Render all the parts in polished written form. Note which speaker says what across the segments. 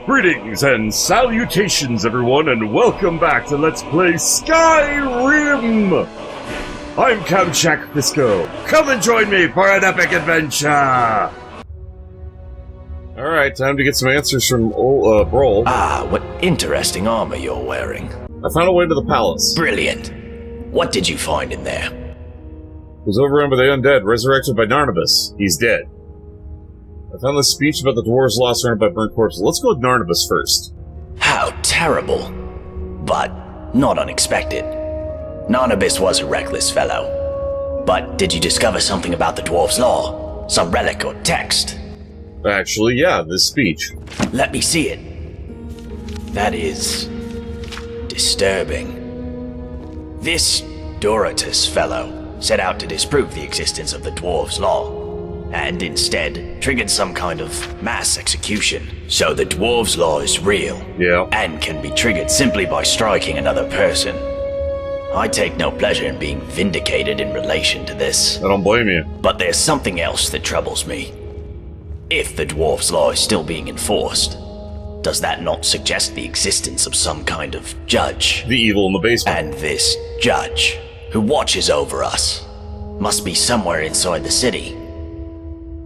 Speaker 1: Greetings and salutations, everyone, and welcome back to Let's Play Skyrim! I'm Count Jack Fisco. Come and join me for an epic adventure! Alright, time to get some answers from Broll.
Speaker 2: Ah, what interesting armor you're wearing.
Speaker 1: I found a way to the palace.
Speaker 2: Brilliant. What did you find in there?
Speaker 1: It was overrun by the undead, resurrected by Narnabas. He's dead. I found this speech about the dwarves lost surrounded by burnt corpses. Let's go with Narnabas first.
Speaker 2: How terrible. But not unexpected. Narnabas was a reckless fellow. But did you discover something about the dwarves' law? Some relic or text?
Speaker 1: Actually, yeah, this speech.
Speaker 2: Let me see it. That is disturbing. This Dorotus fellow set out to disprove the existence of the dwarves' law, and instead triggered some kind of mass execution. So the dwarves' law is real,
Speaker 1: yeah,
Speaker 2: and can be triggered simply by striking another person. I take no pleasure in being vindicated in relation to this.
Speaker 1: I don't blame you.
Speaker 2: But there's something else that troubles me. If the dwarves' law is still being enforced, does that not suggest the existence of some kind of judge?
Speaker 1: The evil in the basement.
Speaker 2: And this judge, who watches over us, must be somewhere inside the city.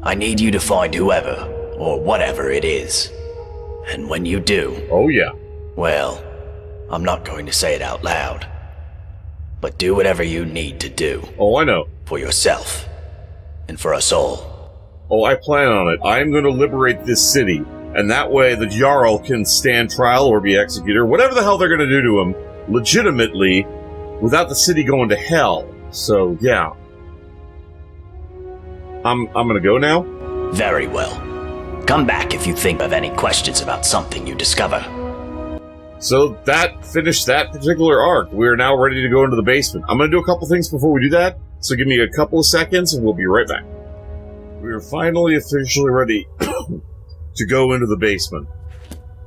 Speaker 2: I need you to find whoever, or whatever it is. And when you do...
Speaker 1: Oh yeah.
Speaker 2: Well, I'm not going to say it out loud. But do whatever you need to do.
Speaker 1: Oh, I know.
Speaker 2: For yourself. And for us all.
Speaker 1: Oh, I plan on it. I'm going to liberate this city. And that way the Jarl can stand trial or be executed, or whatever the hell they're going to do to him, legitimately, without the city going to hell. So, yeah. I'm gonna go now?
Speaker 2: Very well. Come back if you think of any questions about something you discover.
Speaker 1: So that finished that particular arc. We are now ready to go into the basement. I'm gonna do a couple things before we do that, so give me a couple of seconds and we'll be right back. We are finally officially ready to go into the basement.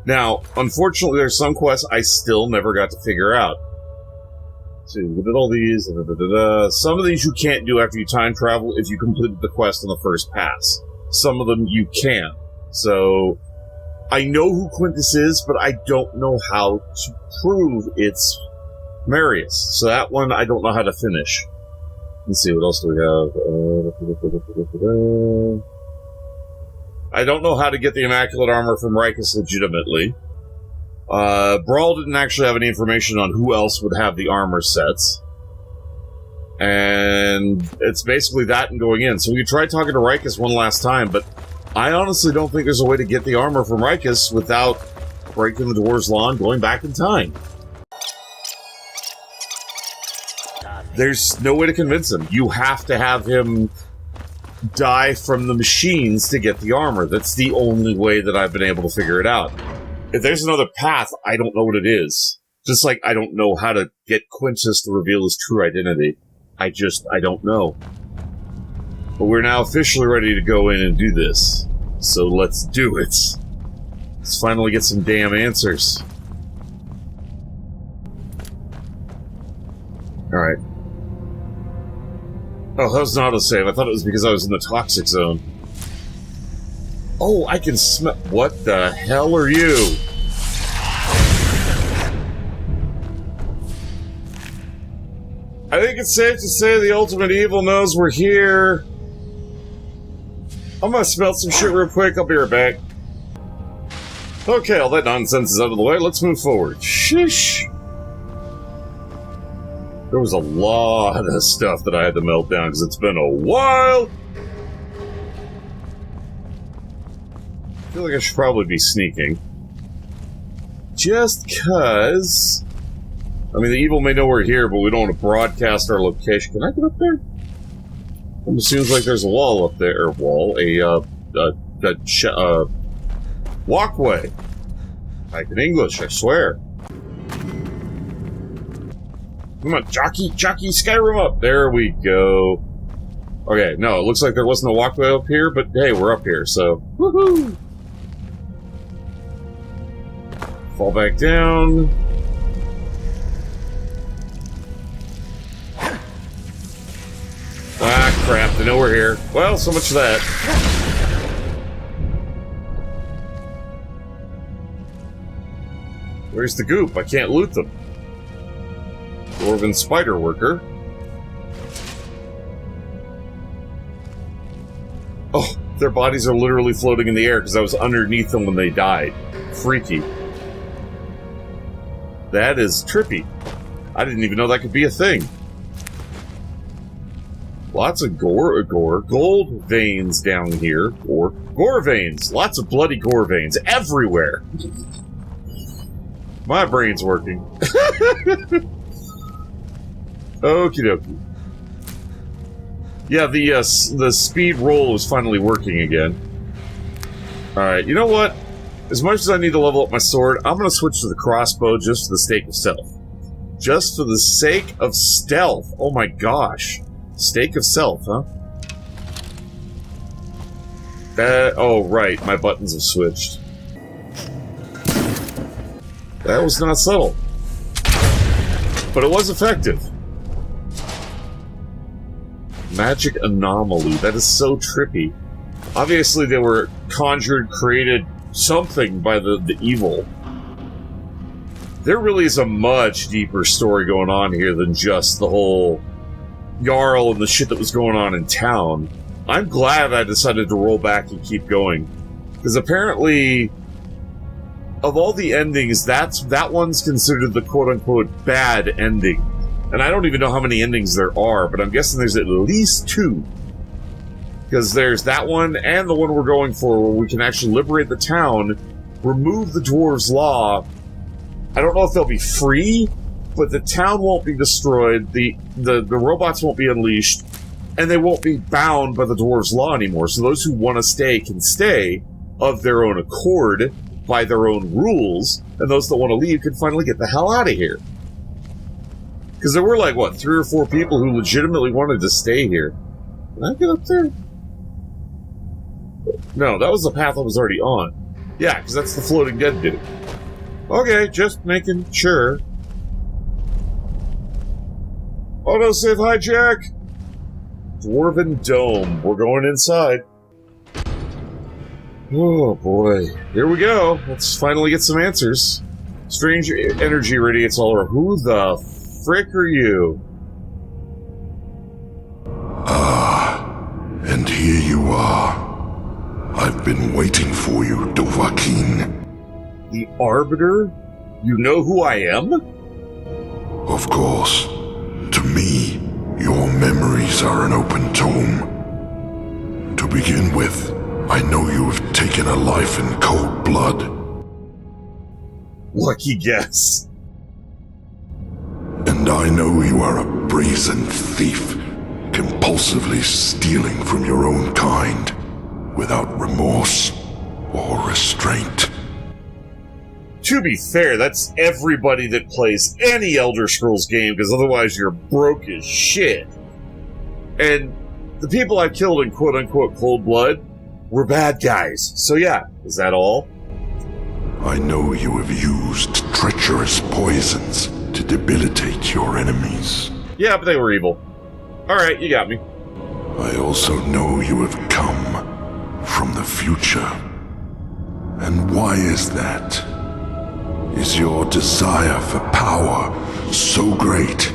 Speaker 1: Now, unfortunately, there's some quests I still never got to figure out. So we did all these. Some of these you can't do after you time travel if you completed the quest on the first pass. Some of them you can. So I know who Quintus is, but I don't know how to prove it's Marius. So that one I don't know how to finish. Let's see, what else do we have? I don't know how to get the Immaculate Armor from Rikus legitimately. Brawl didn't actually have any information on who else would have the armor sets. And it's basically that and going in. So we tried talking to Rikus one last time, but I honestly don't think there's a way to get the armor from Rikus without breaking the dwarves' law and going back in time. There's no way to convince him. You have to have him die from the machines to get the armor. That's the only way that I've been able to figure it out. If there's another path, I don't know what it is. Just like I don't know how to get Quintus to reveal his true identity. I don't know. But we're now officially ready to go in and do this. So let's do it. Let's finally get some damn answers. Alright. Oh, that was an autosave. I thought it was because I was in the toxic zone. Oh, I can smell... What the hell are you? I think it's safe to say the ultimate evil knows we're here. I'm gonna smell some shit real quick. I'll be right back. Okay, all that nonsense is out of the way. Let's move forward. Shish. There was a lot of stuff that I had to melt down because it's been a while. I feel like I should probably be sneaking. Just cause... I mean, the evil may know we're here, but we don't want to broadcast our location. Can I get up there? Almost seems like there's a wall up there. Or wall. A walkway. Like in English, I swear. Come on, jockey Skyrim up! There we go. Okay, no, it looks like there wasn't a walkway up here, but hey, we're up here, so... Woohoo! Fall back down. Ah, crap, they know we're here. Well, so much for that. Where's the goop? I can't loot them. Dwarven spider worker. Oh, their bodies are literally floating in the air because I was underneath them when they died. Freaky. That is trippy. I didn't even know that could be a thing. Lots of gold veins down here. Or gore veins. Lots of bloody gore veins everywhere. My brain's working. Okie dokie. Yeah, the speed roll is finally working again. Alright, you know what? As much as I need to level up my sword, I'm going to switch to the crossbow just for the sake of stealth. Just for the sake of stealth. Oh my gosh. Stake of self, huh? Oh, right. My buttons have switched. That was not subtle. But it was effective. Magic anomaly. That is so trippy. Obviously, they were conjured, created something by the evil. There really is a much deeper story going on here than just the whole Jarl and the shit that was going on in town. I'm glad I decided to roll back and keep going. Because apparently, of all the endings, that one's considered the quote-unquote bad ending. And I don't even know how many endings there are, but I'm guessing there's at least 2. Because there's that one and the one we're going for where we can actually liberate the town, remove the Dwarves' Law. I don't know if they'll be free, but the town won't be destroyed, the robots won't be unleashed, and they won't be bound by the Dwarves' Law anymore. So those who want to stay can stay of their own accord, by their own rules, and those that want to leave can finally get the hell out of here. Because there were, like, what, 3 or 4 people who legitimately wanted to stay here. Can I get up there? No, that was the path I was already on. Yeah, because that's the floating dead dude. Okay, just making sure. Autosave hijack! Dwarven Dome. We're going inside. Oh boy. Here we go. Let's finally get some answers. Strange energy radiates all around. Who the frick are you?
Speaker 3: And here you are. I've been waiting for you, Dovahkiin.
Speaker 1: The Arbiter? You know who I am?
Speaker 3: Of course. To me, your memories are an open tome. To begin with, I know you have taken a life in cold blood.
Speaker 1: Lucky guess.
Speaker 3: And I know you are a brazen thief, compulsively stealing from your own kind, without remorse or restraint.
Speaker 1: To be fair, that's everybody that plays any Elder Scrolls game, because otherwise you're broke as shit. And the people I killed in quote-unquote cold blood were bad guys. So yeah, is that all?
Speaker 3: I know you have used treacherous poisons to debilitate your enemies.
Speaker 1: Yeah, but they were evil. Alright, you got me.
Speaker 3: I also know you have come from the future. And why is that? Is your desire for power so great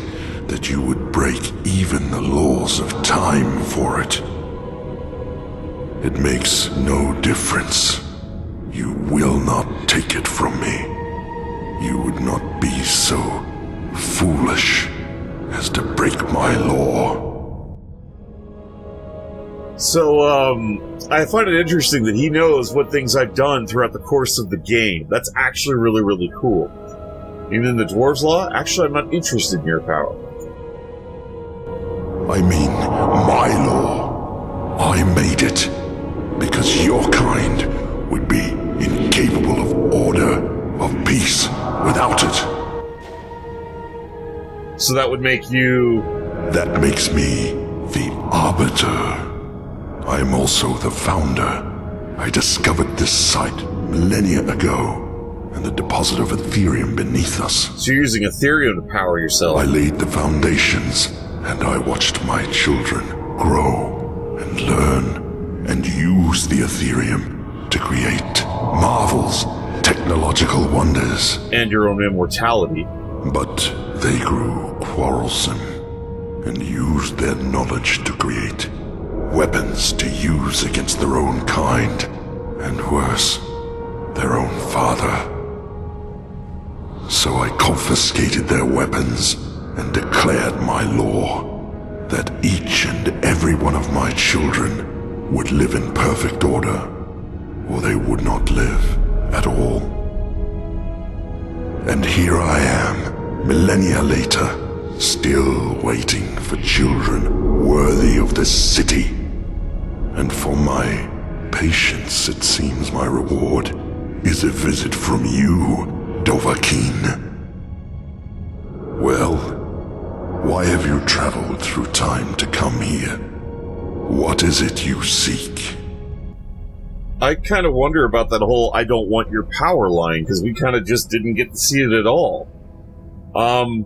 Speaker 3: that you would break even the laws of time for it? It makes no difference. You will not take it from me. You would not be so foolish as to break my law.
Speaker 1: So, I find it interesting that he knows what things I've done throughout the course of the game. That's actually really, really cool. Even in the Dwarves' Law, actually I'm not interested in your power.
Speaker 3: I mean, my law. I made it. Because your kind would be incapable of order, of peace, without it.
Speaker 1: So that would make you...
Speaker 3: That makes me the Arbiter. I am also the founder. I discovered this site millennia ago, and the deposit of Ethereum beneath us.
Speaker 1: So you're using Ethereum to power yourself.
Speaker 3: I laid the foundations, and I watched my children grow and learn and use the Ethereum to create marvels, technology, technological wonders.
Speaker 1: And your own immortality.
Speaker 3: But they grew quarrelsome and used their knowledge to create weapons to use against their own kind, and worse, their own father. So I confiscated their weapons and declared my law that each and every one of my children would live in perfect order, or they would not live at all. And here I am, millennia later, still waiting for children worthy of this city. And for my patience, it seems my reward is a visit from you, Dovahkiin. Well, why have you traveled through time to come here? What is it you seek?
Speaker 1: I kind of wonder about that whole "I don't want your power" line, because we kind of just didn't get to see it at all. I'm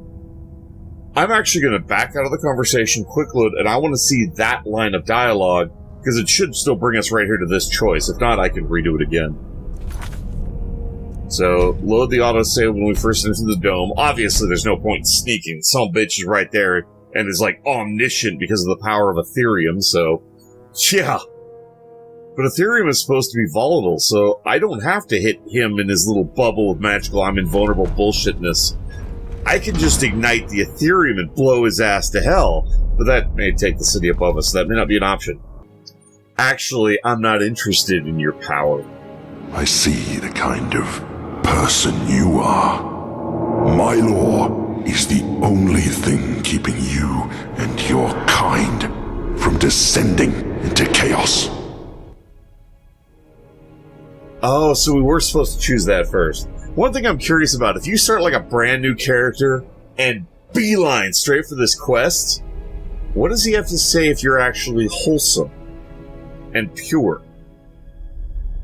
Speaker 1: actually going to back out of the conversation, quick load, and I want to see that line of dialogue, because it should still bring us right here to this choice. If not, I can redo it again. So, load the autosave when we first enter the dome. Obviously, there's no point in sneaking. Some bitch is right there and is, like, omniscient because of the power of Ethereum, so... yeah. But Ethereum is supposed to be volatile, so I don't have to hit him in his little bubble of magical I'm invulnerable bullshitness. I can just ignite the Ethereum and blow his ass to hell, but that may take the city above us, so that may not be an option. Actually, I'm not interested in your power.
Speaker 3: I see the kind of person you are. My law is the only thing keeping you and your kind from descending into chaos.
Speaker 1: Oh, so we were supposed to choose that first. One thing I'm curious about, if you start like a brand new character and beeline straight for this quest, what does he have to say if you're actually wholesome and pure?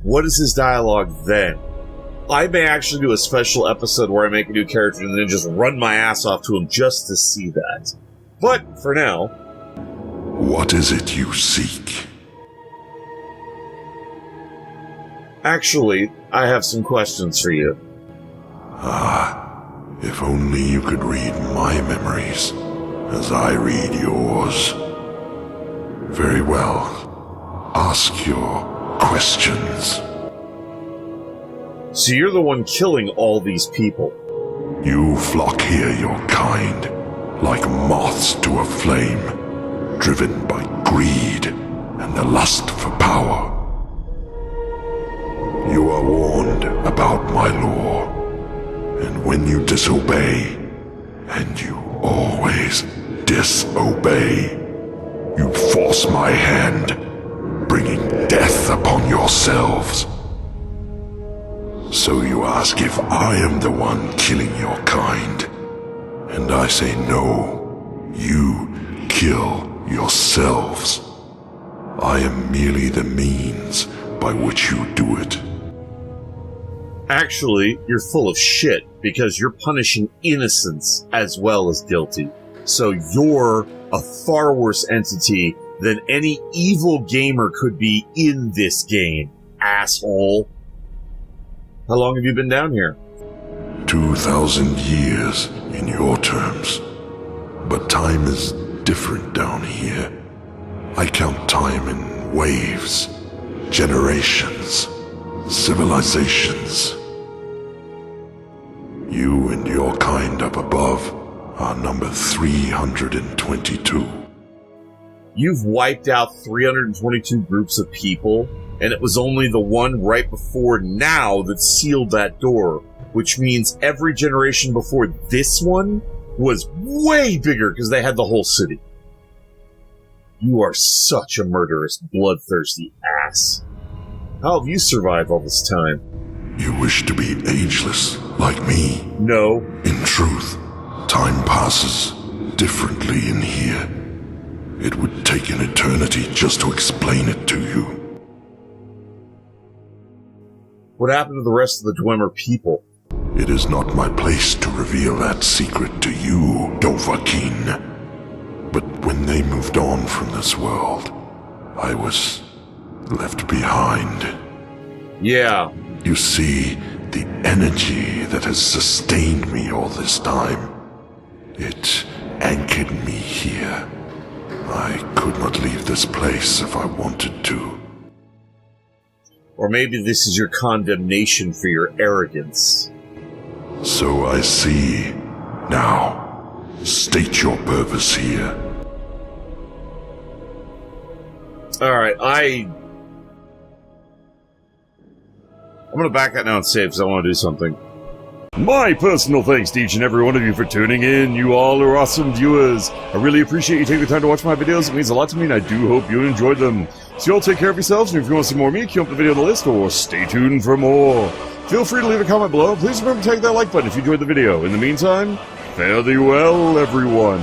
Speaker 1: What is his dialogue then? I may actually do a special episode where I make a new character and then just run my ass off to him just to see that. But, for now...
Speaker 3: What is it you seek?
Speaker 1: Actually, I have some questions for you.
Speaker 3: If only you could read my memories as I read yours. Very well. Ask your questions.
Speaker 1: So you're the one killing all these people.
Speaker 3: You flock here, your kind, like moths to a flame, driven by greed and the lust for power. You are warned about my law, and when you disobey, and you always disobey, you force my hand, bringing death upon yourselves. So you ask if I am the one killing your kind, and I say no, you kill yourselves. I am merely the means by which you do it.
Speaker 1: Actually, you're full of shit, because you're punishing innocents as well as guilty. So you're a far worse entity than any evil gamer could be in this game, asshole. How long have you been down here?
Speaker 3: 2,000 years in your terms. But time is different down here. I count time in waves, generations, civilizations. You and your kind up above are number 322.
Speaker 1: You've wiped out 322 groups of people, and it was only the one right before now that sealed that door, which means every generation before this one was way bigger because they had the whole city. You are such a murderous, bloodthirsty ass. How have you survived all this time?
Speaker 3: You wish to be ageless, like me?
Speaker 1: No.
Speaker 3: In truth, time passes differently in here. It would take an eternity just to explain it to you.
Speaker 1: What happened to the rest of the Dwemer people?
Speaker 3: It is not my place to reveal that secret to you, Dovahkiin. But when they moved on from this world, I was left behind.
Speaker 1: Yeah.
Speaker 3: You see, the energy that has sustained me all this time. It anchored me here. I could not leave this place if I wanted to.
Speaker 1: Or maybe this is your condemnation for your arrogance.
Speaker 3: So I see. Now, state your purpose here.
Speaker 1: Alright, I'm gonna back out now and save because I want to do something. My personal thanks to each and every one of you for tuning in. You all are awesome viewers. I really appreciate you taking the time to watch my videos. It means a lot to me, and I do hope you enjoyed them. So you all take care of yourselves, and if you want to see more of me, keep up the video on the list, or stay tuned for more. Feel free to leave a comment below. Please remember to take that like button if you enjoyed the video. In the meantime, fare thee well, everyone.